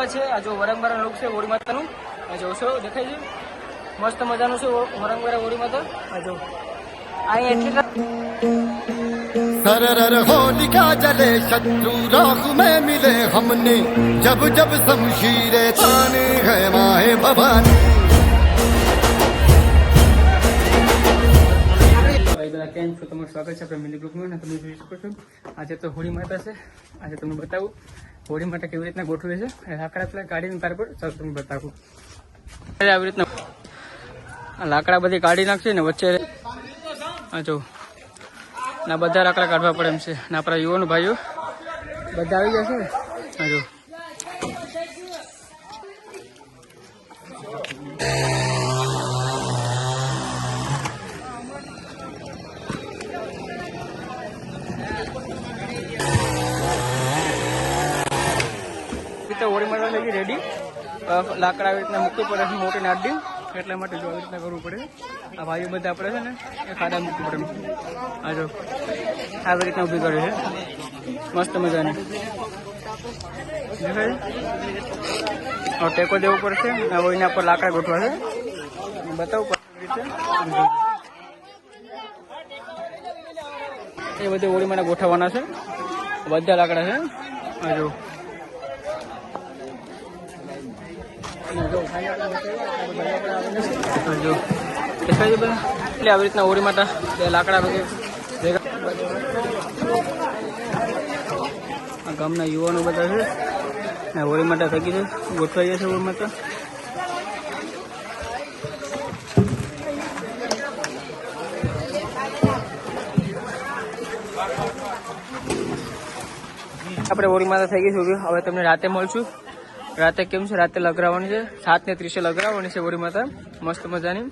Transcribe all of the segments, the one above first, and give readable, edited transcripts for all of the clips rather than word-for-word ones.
આવ્યા છે આ જો વરંગવાળા લોક છે હોળી માતાનું આ જોશો દેખાય છે મસ્ત મજાનું છે વરંગવાળા હોળી માતા આ જો અહીંયા એટલી सरर होलिका जले शत्रु राह में मिले हमने जब जब शमशीरे ताने है माए भवानी। કેમ છો તમારું સ્વાગત છે આપણે મિની ગ્રુપમાં અને તમે જોઈ શકો છો આજે તો હોળી માતા છે આજે તમને બતાવું હોળી માતા કેવી રીતના ગોઠવે છે લાકડા પેલા કાઢીને તાર પર ચાલો તમને બતાવું આવી રીતના લાકડા બધી કાઢી નાખશે ને વચ્ચે આ જો ના બધા લાકડા કાઢવા પડે એમ છે ને આપણા યુવાનો ભાઈઓ બધા આવી ગયા છે ને આ જો હોળી માતા થઈ ગઈ રેડી લાકડા આવી રીતના મૂકવું પડે છે મોટી નાડી એટલા માટે જો આવી રીતના કરવું પડે આ ભાઈઓ બધા આપણે છે ને એ ખાડા મૂકવું પડે આ જો આવી રીતના ઊભી કરે છે મસ્ત મજાની દેખાય હવે ટેકો દેવો પડશે હવે એના પર લાકડા ગોઠવા છે બતાવું પડશે રીતે એ બધે હોળી માટે ગોઠવવાના છે બધા લાકડા છે આ જો જો દેખાય બધા એટલે આવી રીતના હોળી માતા બે લાકડા ભેગા ગામના યુવાનો બધા છે ને હોળી માતા થકી છે ગોઠવાઈ જશે હોળી માતા આપણે હોળી માતા થઈ ગઈ છે હવે તમને રાતે મળશું રાતે કેમ છે રાતે લગરાવવાની છે 7:30 લગરાવવાની છે હોળી માતા મસ્ત મજાની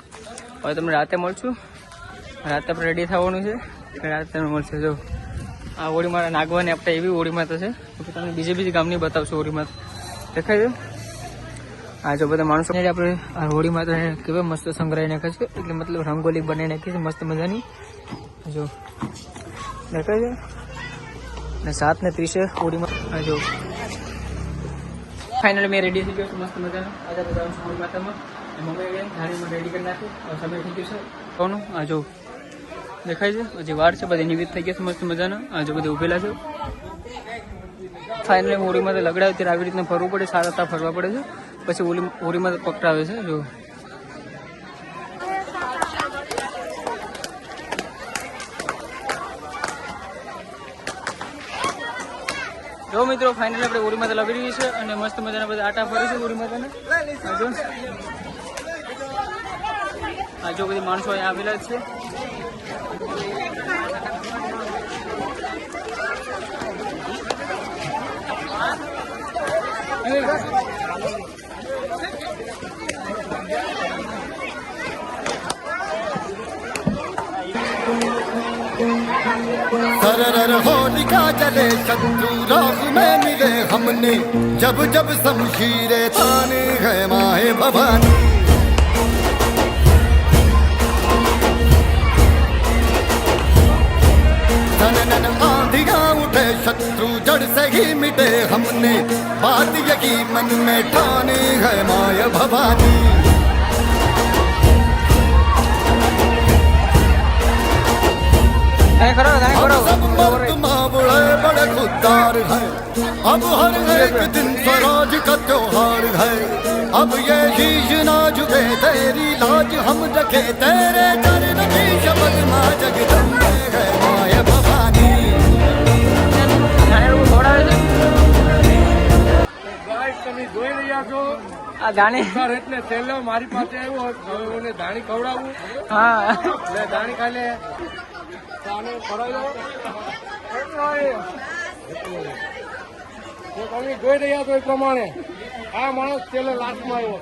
હવે તમને રાતે મળશું રાતે આપણે રેડી થવાનું છે રાતે તમને મળશે જો આ હોળી માતા નાગવાની આપણે એવી હોળી માતા છે તમને બીજી ગામની બતાવશું હોળી માતા દેખાય છે આ જો બધા માણસો આપણે આ હોળી માતા કેવા મસ્ત સંગ્રહી નાખે છે એટલે મતલબ રંગોલી બનાવી નાખી છે મસ્ત મજાની જો દેખાય છે ને 7:30 હોળી માતા જો फाइनल मैं रेडी थी गयो मस्त मजा आज होली माता में मम्मी थाली में रेडी कर नाखी समय थी गयो कौन आ जो देखाय है हजी वार से बधी निवित थी गया मस्त मजा आ जो बधे उभेला है फाइनल होली माता लगड़ावे त्यारे આવી રીતના ફરવું પડે સારા ફરવા પડે છે પછી હોળી માતા પકડાવે છે જો જો મિત્રો ફાઇનલી આપણે હોળી માતા લગડી રહી છે અને મસ્ત મજાના બધા આટા ફરે છે હોળી માતાને આ જો બધી માણસો અહીંયા આવેલા છે सरर होलिका जले शत्रु राह में मिले हमने जब जब शमशीरे ताने है माए भवानी। नन आंधियां उठे शत्रु जड़ से ही मिटे हमने बात यही मन में ठाने है माए भवानी। सब मर्द मावड़े बड़े खुददार है अब हर एक दिन स्वराज का त्योहार है अब ये शीश ना झुके तेरी लाज हम रखे तेरे चरण की शपथ माँ जगदम्बे है माय भवानी। તમે જોઈ રહ્યા છો આ ધાણી એટલે છેલ્લો મારી પાસે આવ્યો હવે ધાણી ખવડાવું હા એટલે ધાણી ખાઈ લે તમે જોઈ રહ્યા છો એ પ્રમાણે આ માણસ છેલ્લે લાસ્ટમાં આવ્યો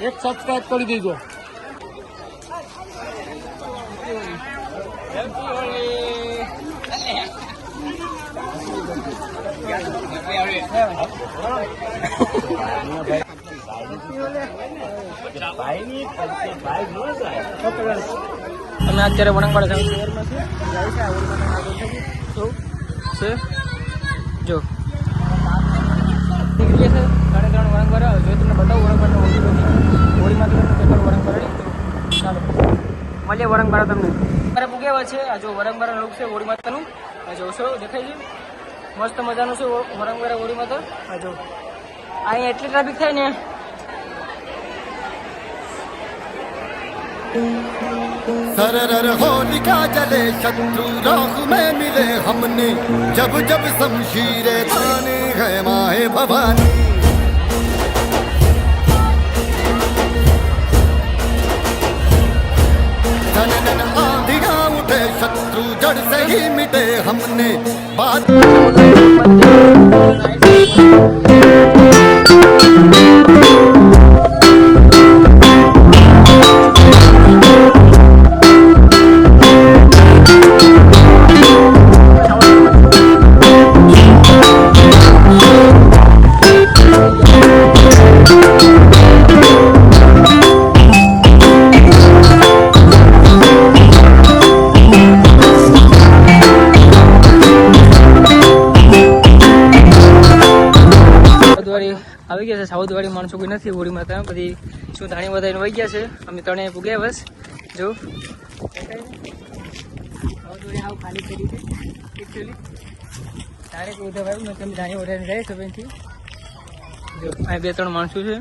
એક સબસ્ક્રાઇબ કરી દેજો અમે અત્યારે વણંગવાડા જો નીકળીએ છે મળીએ વરંગબારા તમને મારે પૂગ્યા છે. આ જો વરંગબારા લુક છે હોળી માતાનું. આ જોશો દેખાય છે મસ્ત મજાનું છે વરંગબારા હોળી માતા. આ જો અહીંયા એટલી ટ્રાફિક થાય ને. सरर होलिका जले शत्रु राह में मिले हमने जब जब शमशीरे ताने है माए भवानी नन आंधियां उठे शत्रु जड़ से ही मिटे हमने बात આવી ગયા છે. સાઉથ વાળી માણસો કોઈ નથી હોળી માતા. બધી શું ધાણી વધારીને વહી ગયા છે. અમે ત્રણેય પૂગ્યા બસ. જો સાઉથ વાળી આવું ખાલી કરી છે એકચ્યુઅલી ડાયરેક્ટ ઉધર આવ્યું ને તમે ધાણી વધારીને જાય સભેથી. જો અહીં 2-3 માણસો છે.